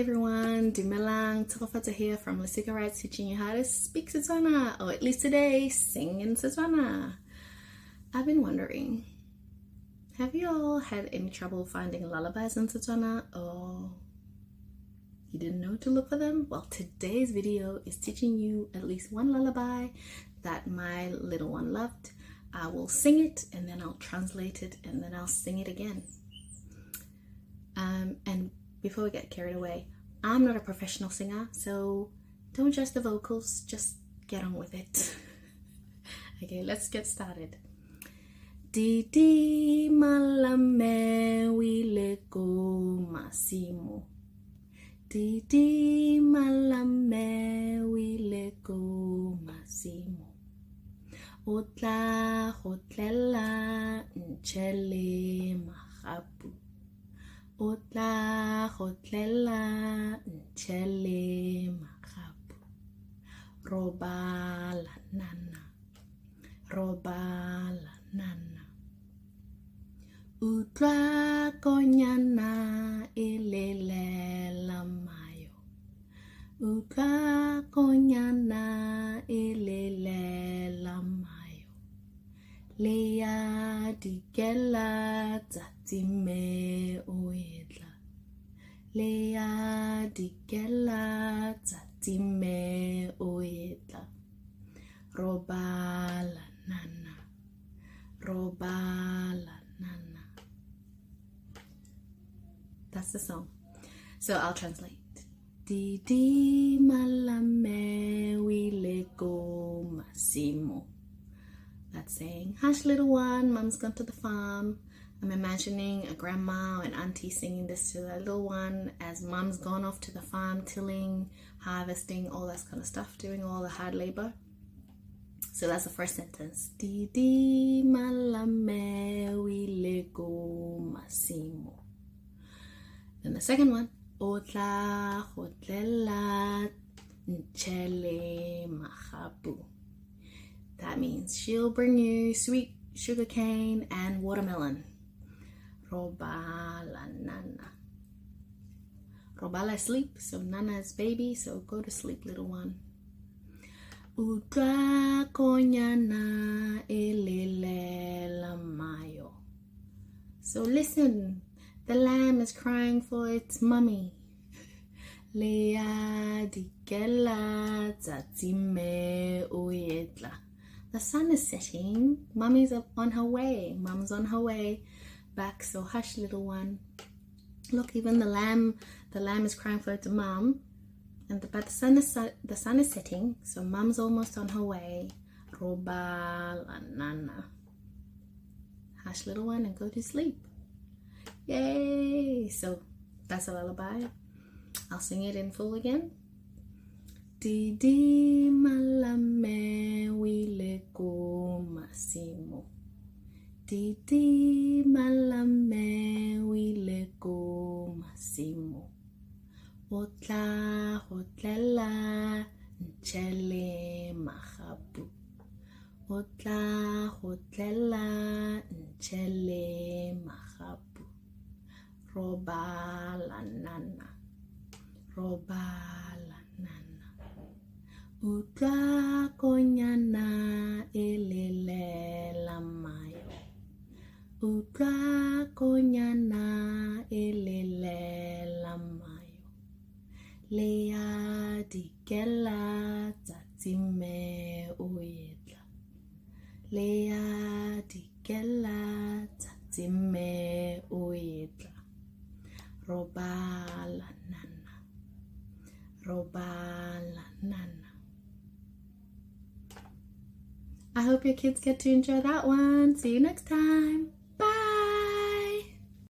everyone, Dumelang Tokofata here from Lesika Rights, teaching you how to speak Setswana, or at least today, sing in Setswana. I've been wondering, have you all had any trouble finding lullabies in Setswana, or you didn't know to look for them? Well, today's video is teaching you at least one lullaby that my little one loved. I will sing it and then I'll translate it and then I'll sing it again. And before we get carried away, I'm not a professional singer, so don't judge the vocals, just get on with it. Okay, let's get started. Didi malame wile go masimo. Didi malame wile go masimo. Otla hotlela nchele mahapu. Otla hotlela nchele mahapu. Robala nana. Robala nana. Utla konyana ilelela mayo. Utla konyana ilelela mayo. Leya dikela tatime oedla. Leya dikela tatime oedla. Robala nana. Robala nana. That's the song. So I'll translate. Didi malame wile go masimo. That's saying, hush little one, mom's gone to the farm. I'm imagining a grandma or an auntie singing this to their little one as mom's gone off to the farm, tilling, harvesting, all that kind of stuff, doing all the hard labor. So that's the first sentence. Didi malame wile go masimo. Then the second one. Otla hotlela nchele mahapu. That means she'll bring you sweet sugar cane and watermelon. Robala nana. Robala is sleep, so nana is baby, so go to sleep, little one. Utla konyana elelela mayo. So listen, the lamb is crying for its mummy. Lea dikela tatime oedla. The sun is setting. Mummy's on her way. Mum's on her way back. So hush, little one. Look, even the lamb is crying for its mum. But the sun is setting. So mum's almost on her way. Robala nana. Hush, little one, and go to sleep. Yay! So that's a lullaby. I'll sing it in full again. Didi malame wile go masimo. Didi malame wile go masimo. Otla hotlela nchele mahapu. Otla hotlela nchele mahapu. Robala nana. Robala nana. Utla konyana elelela mayo. Utla konyana elelela mayo. Leya dikela tatime oedla. Leya dikela tatime oedla. Robala nana. Robala nana. I hope your kids get to enjoy that one. See you next time.